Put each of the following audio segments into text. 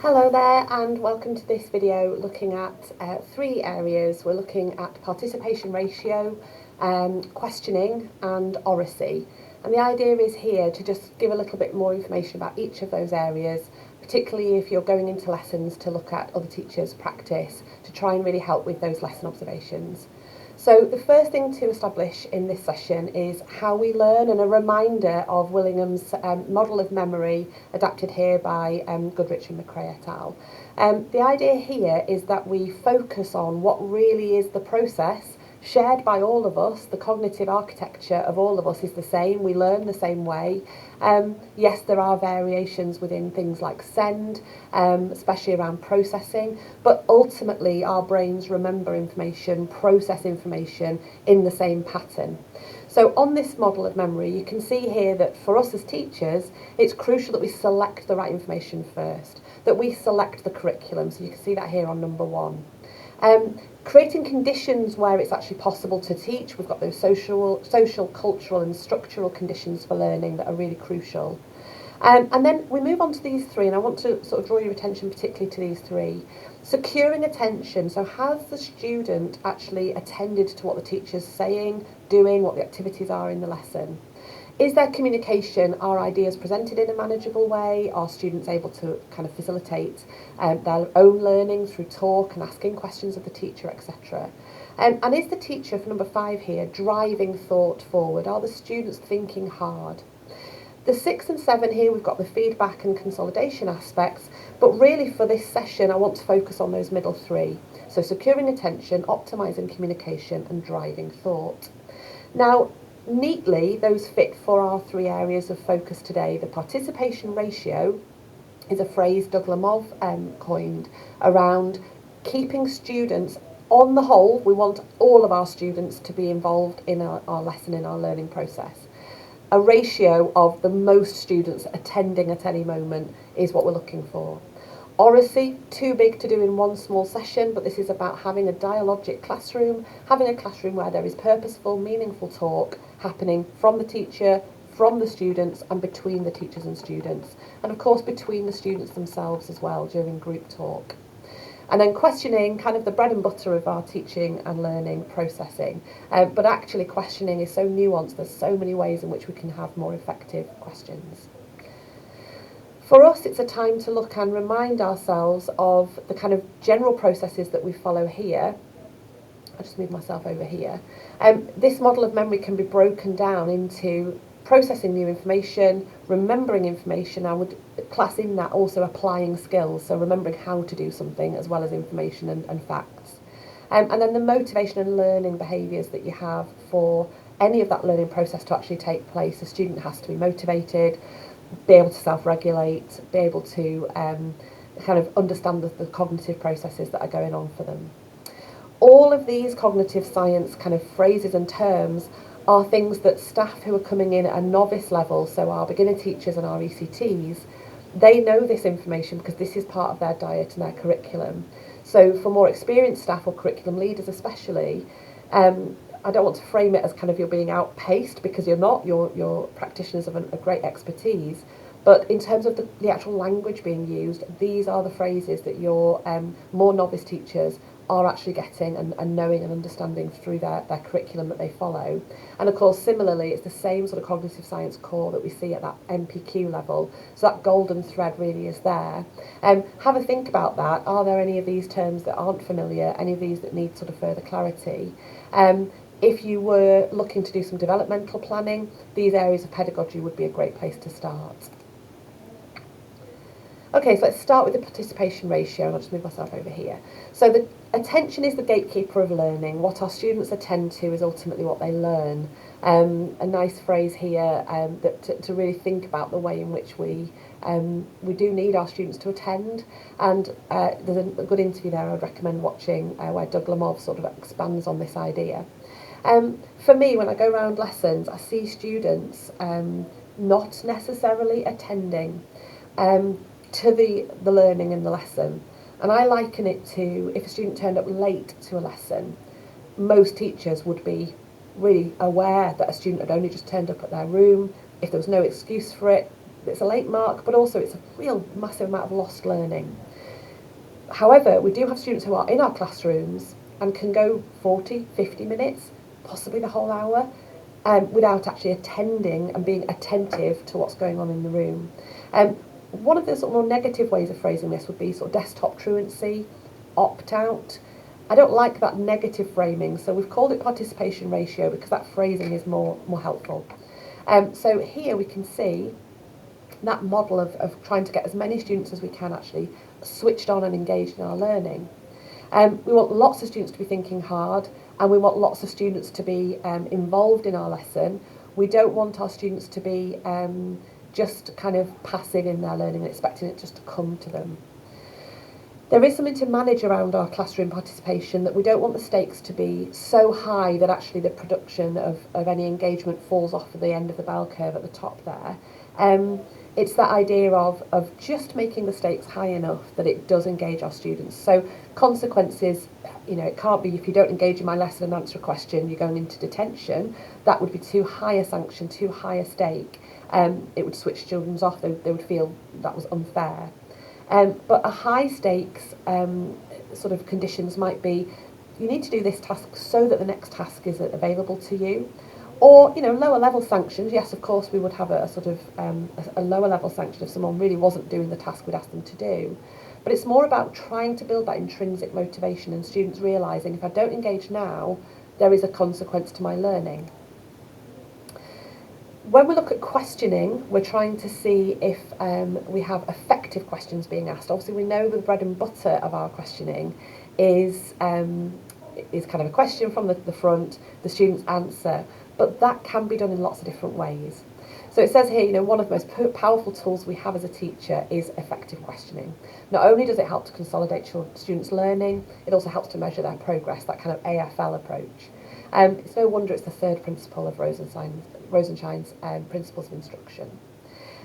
Hello there and welcome to this video looking at three areas. We're looking at participation ratio, questioning and oracy. And the idea is here to just give a little bit more information about each of those areas, particularly if you're going into lessons to look at other teachers' practice to try and really help with those lesson observations. So the first thing to establish in this session is how we learn and a reminder of Willingham's model of memory adapted here by Goodrich and McRae et al. The idea here is that we focus on what really is the process shared by all of us. The cognitive architecture of all of us is the same. We learn the same way. Yes, there are variations within things like SEND, especially around processing, but ultimately our brains remember information, process information in the same pattern. So on this model of memory, you can see here that for us as teachers, it's crucial that we select the right information first, that we select the curriculum. So you can see that here on number 1. Creating conditions where it's actually possible to teach. We've got those social, cultural and structural conditions for learning that are really crucial. And then we move on to these three, and I want to sort of draw your attention particularly to these three. Securing attention, so has the student actually attended to what the teacher's saying, doing, what the activities are in the lesson? Is there communication? Are ideas presented in a manageable way? Are students able to kind of facilitate their own learning through talk and asking questions of the teacher, etc.? And is the teacher, for number 5 here, driving thought forward? Are the students thinking hard? The 6 and 7 here, we've got the feedback and consolidation aspects, but really for this session, I want to focus on those middle 3. So securing attention, optimising communication and driving thought. Now, neatly, those fit for our 3 areas of focus today. The participation ratio is a phrase Doug Lemov coined around keeping students. On the whole, we want all of our students to be involved in our lesson, in our learning process. A ratio of the most students attending at any moment is what we're looking for. Oracy, too big to do in one small session, but this is about having a dialogic classroom, having a classroom where there is purposeful, meaningful talk happening from the teacher, from the students, and between the teachers and students. And of course, between the students themselves as well during group talk. And then questioning, kind of the bread and butter of our teaching and learning processing. But actually questioning is so nuanced, there's so many ways in which we can have more effective questions. For us, it's a time to look and remind ourselves of the kind of general processes that we follow here. I'll just move myself over here. This model of memory can be broken down into processing new information, remembering information. I would class in that also applying skills, so remembering how to do something as well as information and facts. And then the motivation and learning behaviours that you have for any of that learning process to actually take place. A student has to be motivated, be able to self-regulate, be able to kind of understand the cognitive processes that are going on for them. All of these cognitive science kind of phrases and terms are things that staff who are coming in at a novice level, so our beginner teachers and our ECTs, they know this information because this is part of their diet and their curriculum. So for more experienced staff or curriculum leaders especially, I don't want to frame it as kind of you're being outpaced, because you're not. You're practitioners of a great expertise. But in terms of the actual language being used, these are the phrases that your more novice teachers are actually getting and knowing and understanding through their curriculum that they follow. And of course, similarly, it's the same sort of cognitive science core that we see at that MPQ level. So that golden thread really is there. Have a think about that. Are there any of these terms that aren't familiar, any of these that need sort of further clarity? If you were looking to do some developmental planning, these areas of pedagogy would be a great place to start. Okay, so let's start with the participation ratio, and I'll just move myself over here. So the attention is the gatekeeper of learning. What our students attend to is ultimately what they learn. A nice phrase here that to really think about the way in which we do need our students to attend. And there's a good interview there I'd recommend watching where Doug Lemov sort of expands on this idea. For me, when I go around lessons, I see students not necessarily attending to the learning in the lesson. And I liken it to if a student turned up late to a lesson, most teachers would be really aware that a student had only just turned up at their room. If there was no excuse for it, it's a late mark, but also it's a real massive amount of lost learning. However, we do have students who are in our classrooms and can go 40, 50 minutes, possibly the whole hour, without actually attending and being attentive to what's going on in the room. One of the sort of more negative ways of phrasing this would be sort of desktop truancy, opt-out. I don't like that negative framing, so we've called it participation ratio because that phrasing is more helpful. So here we can see that model of trying to get as many students as we can actually switched on and engaged in our learning. We want lots of students to be thinking hard, and we want lots of students to be involved in our lesson. We don't want our students to be just kind of passive in their learning and expecting it just to come to them. There is something to manage around our classroom participation, that we don't want the stakes to be so high that actually the production of any engagement falls off at the end of the bell curve at the top there. It's that idea of just making the stakes high enough that it does engage our students. So consequences, it can't be if you don't engage in my lesson and answer a question, you're going into detention. That would be too high a sanction, too high a stake. It would switch children off, they would feel that was unfair. But a high stakes sort of conditions might be, you need to do this task so that the next task is available to you. Or, lower level sanctions. Yes, of course, we would have a sort of a lower level sanction if someone really wasn't doing the task we'd asked them to do. But it's more about trying to build that intrinsic motivation and students realising if I don't engage now, there is a consequence to my learning. When we look at questioning, we're trying to see if we have effective questions being asked. Obviously, we know the bread and butter of our questioning is kind of a question from the front, the students answer, but that can be done in lots of different ways. So it says here, one of the most powerful tools we have as a teacher is effective questioning. Not only does it help to consolidate students' learning, it also helps to measure their progress, that kind of AFL approach. It's no wonder it's the third principle of Rosenshine's principles of instruction.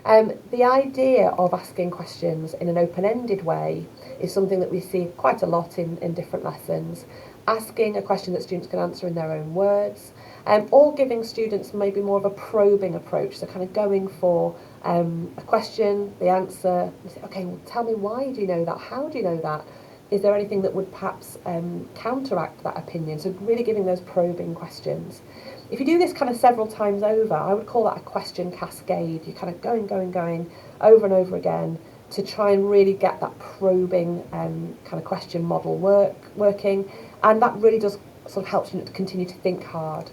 The idea of asking questions in an open-ended way is something that we see quite a lot in different lessons. Asking a question that students can answer in their own words, or giving students maybe more of a probing approach, so kind of going for a question, the answer, and say, okay, well, tell me, why do you know that? How do you know that? Is there anything that would perhaps counteract that opinion? So really giving those probing questions. If you do this kind of several times over, I would call that a question cascade. You're kind of going over and over again to try and really get that probing kind of question model working, and that really does sort of help students to continue to think hard.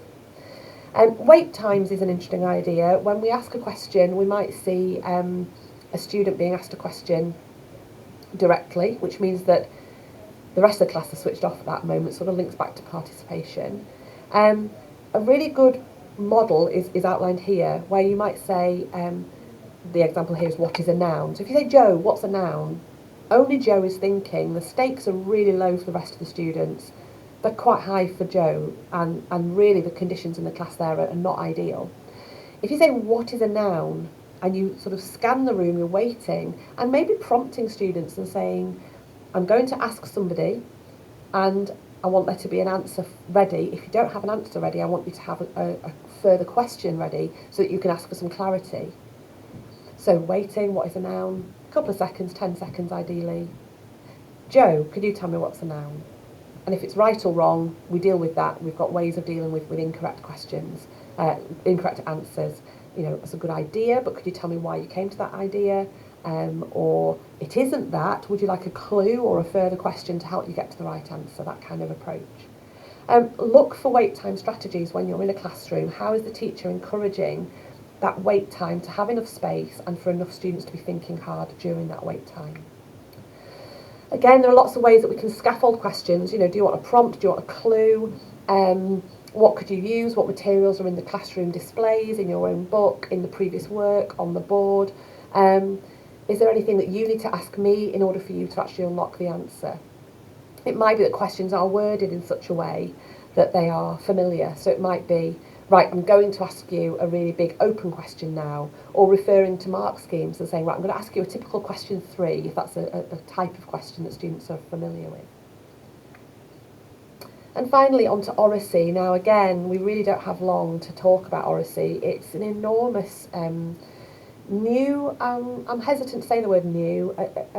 Wait times is an interesting idea. When we ask a question, we might see a student being asked a question directly, which means that the rest of the class is switched off at that moment, sort of links back to participation. A really good model is outlined here, where you might say, the example here is what is a noun. So if you say, Joe, what's a noun? Only Joe is thinking. The stakes are really low for the rest of the students. They're quite high for Joe, and really the conditions in the class there are not ideal. If you say, what is a noun? And you sort of scan the room, you're waiting, and maybe prompting students and saying, I'm going to ask somebody, and I want there to be an answer ready. If you don't have an answer ready, I want you to have a further question ready so that you can ask for some clarity. So waiting, what is a noun? A couple of seconds, 10 seconds ideally. Joe, could you tell me what's a noun? And if it's right or wrong, we deal with that. We've got ways of dealing with incorrect questions, incorrect answers. It's a good idea, but could you tell me why you came to that idea? Or it isn't that, would you like a clue or a further question to help you get to the right answer, that kind of approach. Look for wait time strategies when you're in a classroom. How is the teacher encouraging that wait time to have enough space and for enough students to be thinking hard during that wait time? Again, there are lots of ways that we can scaffold questions. Do you want a prompt? Do you want a clue? What could you use? What materials are in the classroom displays, in your own book, in the previous work, on the board? Is there anything that you need to ask me in order for you to actually unlock the answer? It might be that questions are worded in such a way that they are familiar. So it might be, right, I'm going to ask you a really big open question now, or referring to mark schemes and saying, right, I'm going to ask you a typical question 3, if that's a type of question that students are familiar with. And finally, on to Oracy. Now, again, we really don't have long to talk about Oracy. It's an enormous New, I'm hesitant to say the word new,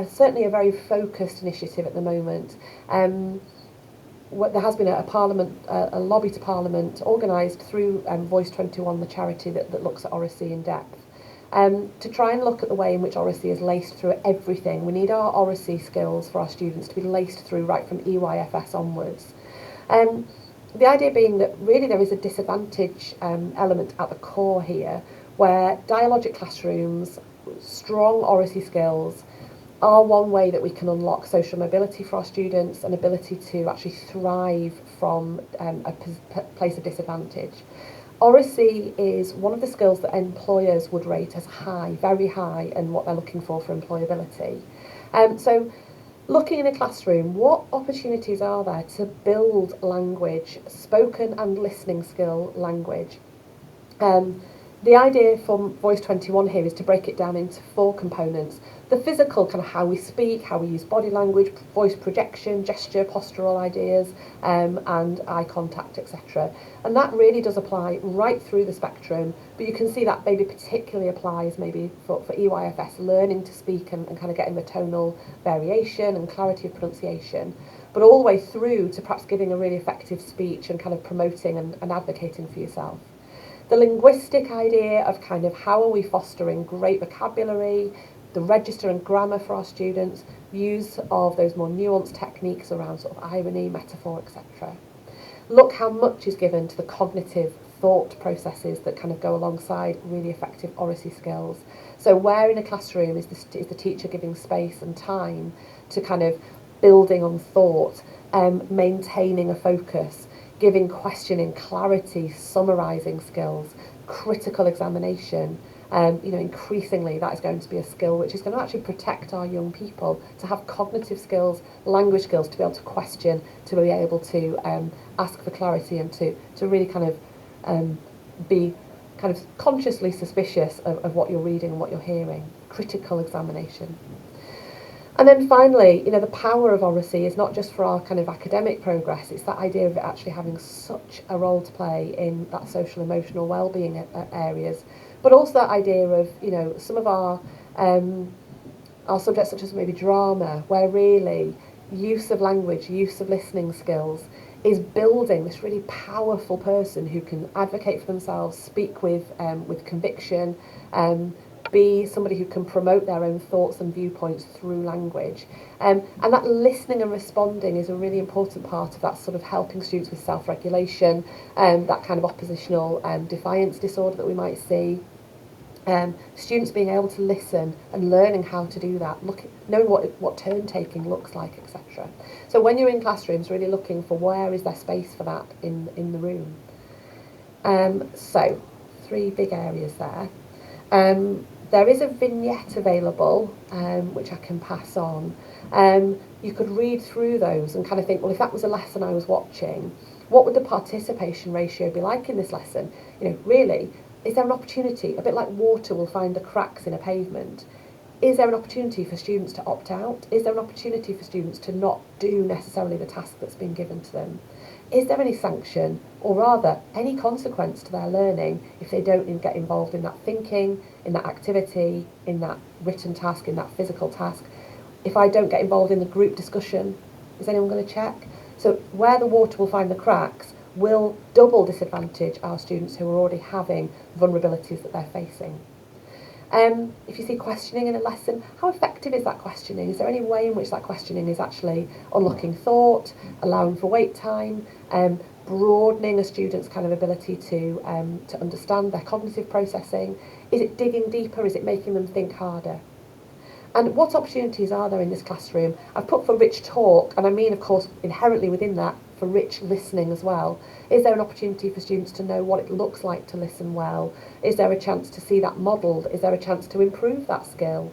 certainly a very focused initiative at the moment. There has been a lobby to Parliament organised through Voice 21, the charity that looks at Oracy in depth, to try and look at the way in which Oracy is laced through everything. We need our Oracy skills for our students to be laced through right from EYFS onwards. The idea being that really there is a disadvantage element at the core here, where dialogic classrooms, strong Oracy skills, are one way that we can unlock social mobility for our students and ability to actually thrive from a place of disadvantage. Oracy is one of the skills that employers would rate as high, very high, and what they're looking for employability. So looking in a classroom, what opportunities are there to build language, spoken and listening skill language? The idea from Voice 21 here is to break it down into 4 components. The physical, kind of how we speak, how we use body language, voice projection, gesture, postural ideas, and eye contact, etc. And that really does apply right through the spectrum, but you can see that maybe particularly applies maybe for EYFS, learning to speak and kind of getting the tonal variation and clarity of pronunciation, but all the way through to perhaps giving a really effective speech and kind of promoting and advocating for yourself. The linguistic idea of kind of how are we fostering great vocabulary, the register and grammar for our students, use of those more nuanced techniques around sort of irony, metaphor, etc. Look how much is given to the cognitive thought processes that kind of go alongside really effective Oracy skills. So where in a classroom is the teacher giving space and time to kind of building on thought, maintaining a focus, giving questioning clarity, summarising skills, critical examination. Increasingly that is going to be a skill which is going to actually protect our young people, to have cognitive skills, language skills, to be able to question, to be able to ask for clarity, and to really kind of be kind of consciously suspicious of what you're reading and what you're hearing. Critical examination. And then finally, the power of Oracy is not just for our kind of academic progress, it's that idea of it actually having such a role to play in that social emotional well-being areas, but also that idea of, some of our subjects such as maybe drama, where really use of language, use of listening skills is building this really powerful person who can advocate for themselves, speak with conviction, be somebody who can promote their own thoughts and viewpoints through language. And that listening and responding is a really important part of that sort of helping students with self-regulation, that kind of oppositional defiance disorder that we might see. Students being able to listen and learning how to do that, knowing what turn taking looks like, etc. So when you're in classrooms, really looking for where is there space for that in the room. So 3 big areas there. There is a vignette available, which I can pass on. You could read through those and kind of think, well, if that was a lesson I was watching, what would the participation ratio be like in this lesson? Really, is there an opportunity, a bit like water will find the cracks in a pavement, is there an opportunity for students to opt out? Is there an opportunity for students to not do necessarily the task that's been given to them? Is there any sanction, or rather any consequence to their learning if they don't get involved in that thinking, in that activity, in that written task, in that physical task? If I don't get involved in the group discussion, is anyone going to check? So where the water will find the cracks will double disadvantage our students who are already having vulnerabilities that they're facing. If you see questioning in a lesson, how effective is that questioning? Is there any way in which that questioning is actually unlocking thought, allowing for wait time, broadening a student's kind of ability to understand their cognitive processing? Is it digging deeper? Is it making them think harder? And what opportunities are there in this classroom? I've put for rich talk, and I mean, of course, inherently within that, for rich listening as well. Is there an opportunity for students to know what it looks like to listen well? Is there a chance to see that modelled? Is there a chance to improve that skill?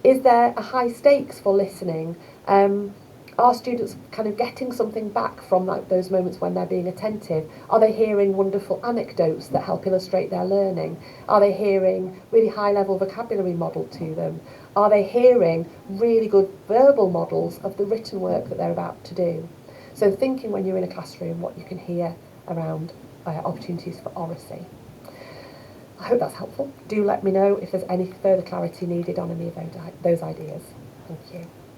Is there a high stakes for listening? Are students kind of getting something back from those moments when they're being attentive? Are they hearing wonderful anecdotes that help illustrate their learning? Are they hearing really high-level vocabulary modelled to them? Are they hearing really good verbal models of the written work that they're about to do? So thinking when you're in a classroom what you can hear around opportunities for Oracy. I hope that's helpful. Do let me know if there's any further clarity needed on any of those ideas. Thank you.